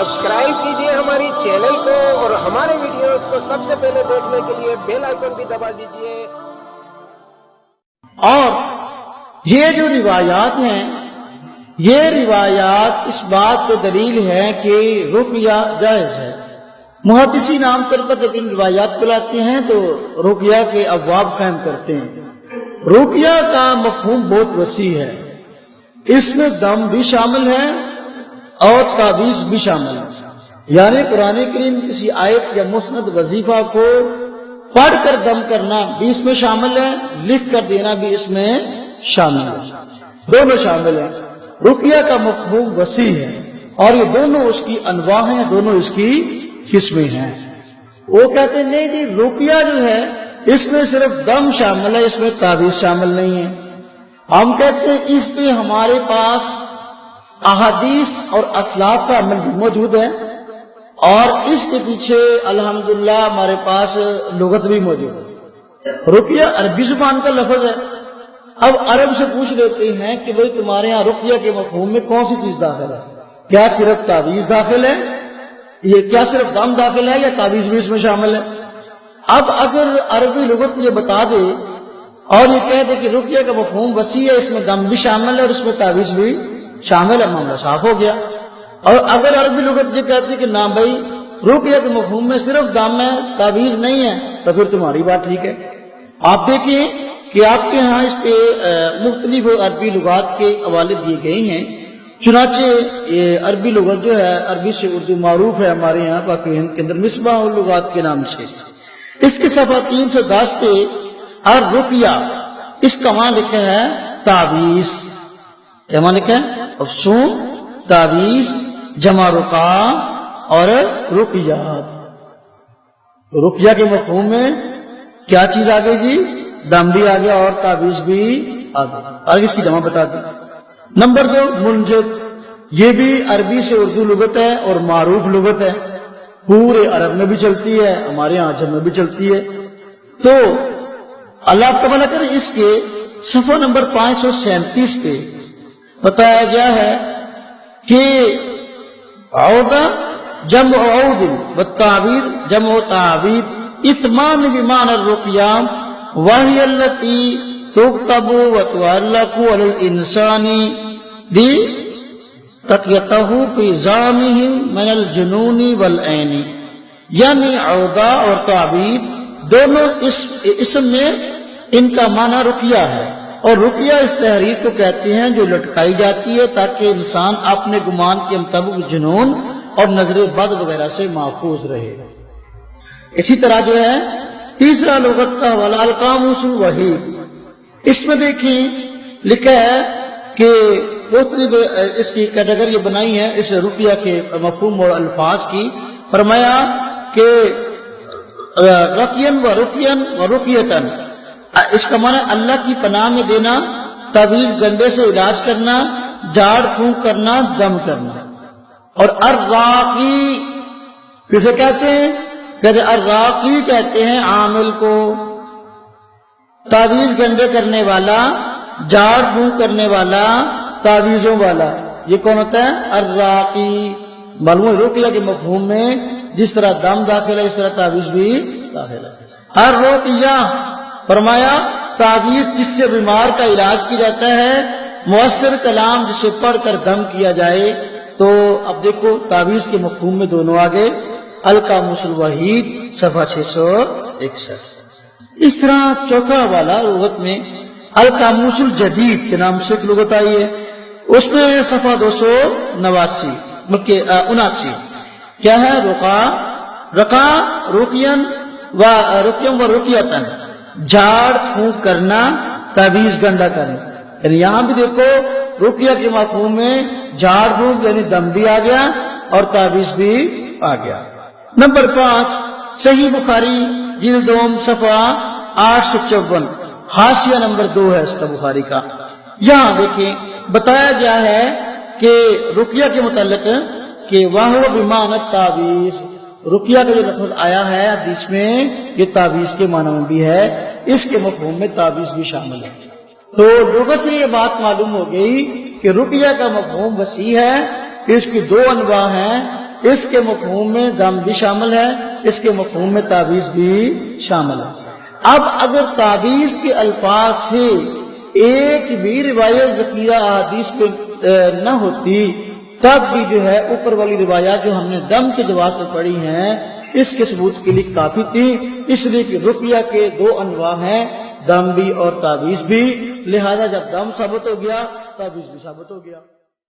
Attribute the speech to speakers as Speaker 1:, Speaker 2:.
Speaker 1: Subscribe कीजिए हमारी channel को और हमारे वीडियोस को सबसे पहले देखने के लिए बेल आइकन भी दबा दीजिए।
Speaker 2: और ये जो रिवायात हैं, ये रिवायात इस बात पे दलील है कि रुक़या जायज़ है। मुहद्दिसी नाम पर जब इन रिवायात को लाते हैं तो रुक़या के अबवाब कायम करते हैं। रुक़या का मफ़हूम बहुत वसी है, इसमें दम भी शामिल है और तावीज़ भी शामिल है। यानी कुरान करीम किसी आयत या मुस्नद वजीफा को पढ़ कर दम करना भी इसमें शामिल है, लिख कर देना भी इसमें शामिल है, दोनों शामिल है। रुक़या का मफ़हूम वसी है और ये दोनों उसकी अनवा हैं, दोनों इसकी किस्में हैं। वो कहते हैं नहीं जी, रुक़या जो है इसमें सिर्फ दम शामिल है, इसमें तावीज़ शामिल नहीं है। हम कहते हैं इस पे हमारे पास अहादीस और असलाफ का अमल भी मौजूद है और इसके पीछे अल्हम्दुलिल्लाह हमारे पास लुगत भी मौजूद है। रुक़या अरबी जुबान का लफ्ज है। अब अरब से पूछ लेते हैं कि भाई तुम्हारे यहाँ रुक़या के मफ़हूम में कौन सी चीज दाखिल है? क्या सिर्फ तावीज़ दाखिल है, ये क्या सिर्फ दम दाखिल है या तावीज़ भी इसमें शामिल है? अब अगर अरबी लुगत ये बता दे और ये कह दे कि रुक़या का मफ़हूम वसी है, इसमें दम भी शामिल है और इसमें तावीज़ भी शामिल है, मामला साफ हो गया। और अगर अरबी लुगत ये कहती है कि ना भाई रुक़या के मफ़हूम में सिर्फ दम है, तावीज़ नहीं है, तो फिर तुम्हारी बात ठीक है। आप देखिए कि आपके यहाँ इस पे मुख्तलिफ अरबी लुगात के हवाले दिए गए हैं। चुनाचे ये अरबी लुगत जो है, अरबी से उर्दू मारूफ है हमारे यहाँ पाकिस्तान हिंद के अंदर मिसबाह उल लुगात के नाम से। इसके सफ़ा 310 पे और रुक़या इसका वहां लिखा है तावीज़, क्या लिखा है? अफसून, तावीज़, जमा रुक़ा और रुक़यात। रुक़या के मफ़हूम में क्या चीज आ गई जी? दम भी आ गया और तावीज़ भी आ गया। आगे इसकी जमा बता दी। नंबर 2 मुंजिब, ये भी अरबी से उर्दू लुगत है और मारूफ लुगत है, पूरे अरब में भी चलती है, हमारे यहाँ अजम में भी चलती है। तो अल्लाह आपका भला करे, इसके सफ़ा नंबर 537 पे बताया गया है कि औदा जम औदिन व तावीज़ जम तावीज़ इत्माम बिमान रुक़या वही अल्लती तुक्तबु व तुअल्लक़ु अलल इंसानी ली तक़यतहु फी ज़ामिहिम मिनल जुनूनी वल ऐनी। यानी औदा और तावीज़ दोनों इस इसम में इनका माना रुक़या है और रुक़या इस तहरीर को कहते हैं जो लटकाई जाती है ताकि इंसान अपने गुमान के मुताबिक जुनून और नजर बद वगैरह से महफूज रहे। इसी तरह जो है तीसरा लुगत का हवाला अल-कामूसुल वहीद, इसमें देखिए लिखा है कि मुख्तलिफ इसकी कैटेगरी बनाई है इस रुक़या के मफ़हूम और अल्फाज की। फरमाया कि रक़ियन व रुक़यतन, इसका माना अल्लाह की पनाह में देना, तावीज़ गंडे से इलाज करना, झाड़ फूंक करना, दम करना। और अर्राक़ी किसे कहते हैं? कहते अर्राक़ी कहते हैं आमिल को, तावीज़ गंडे करने वाला, झाड़ फूंक करने वाला, तावीज़ों वाला। ये कौन होता है? अर्राक़ी। मालूम है रुक़या के मफ़हूम में जिस तरह दम दाखिल है इस तरह तावीज़ भी दाखिल है। अर्रुक़या फरमाया तावीज़ जिससे बीमार का इलाज किया जाता है, मुअस्सिर कलाम जिसे पढ़कर दम किया जाए। तो अब देखो तावीज़ के मफ़हूम में दोनों आ गए। अल-कामूसुल वहीद सफ़ा 661। इस तरह चौथा वाला लुगत में अल-कामूसुल जदीद के नाम से एक लुगत आई है, उसमें सफ़ा 279 क्या है? रुक़ा, रक़ा, रुक़यन व रुक़यतन, झाड़ फूंक करना, तावीज़ गंडा करना। यानी यहां भी देखो रुक़या के मफ़हूम में झाड़ फूंक यानी दम भी आ गया और तावीज़ भी आ गया। नंबर 5 सही बुखारी जिल्द 2 सफ़ा 854, हाशिया नंबर 2 है इसका बुखारी का। यहां देखिए बताया गया है कि रुक़या के मुताल्लिक़ कि वह बिमान तावीज़, रुक़या का जो लफ्ज़ आया है हदीस में ये तावीज़ के माना में भी है, इसके मफ़हूम में तावीज़ भी शामिल है। तो लोगों से ये बात मालूम हो गई कि रुक़या का मफ़हूम वसी है कि इसकी 2 अनवा हैं, اس کے مفہوم میں دم بھی شامل ہے، اس کے مفہوم میں تعویذ بھی شامل ہے۔ اب اگر تعویذ کے الفاظ سے ایک بھی روایت ذخیرہ احادیث پہ نہ ہوتی تب بھی جو ہے اوپر والی روایات جو ہم نے دم کے جواز میں پڑھی ہیں اس کے ثبوت کے لیے کافی تھی، اس لیے کہ رقیہ کے دو انواع ہیں، دم بھی اور تعویذ بھی، لہذا جب دم ثابت ہو گیا تعویذ بھی ثابت ہو گیا۔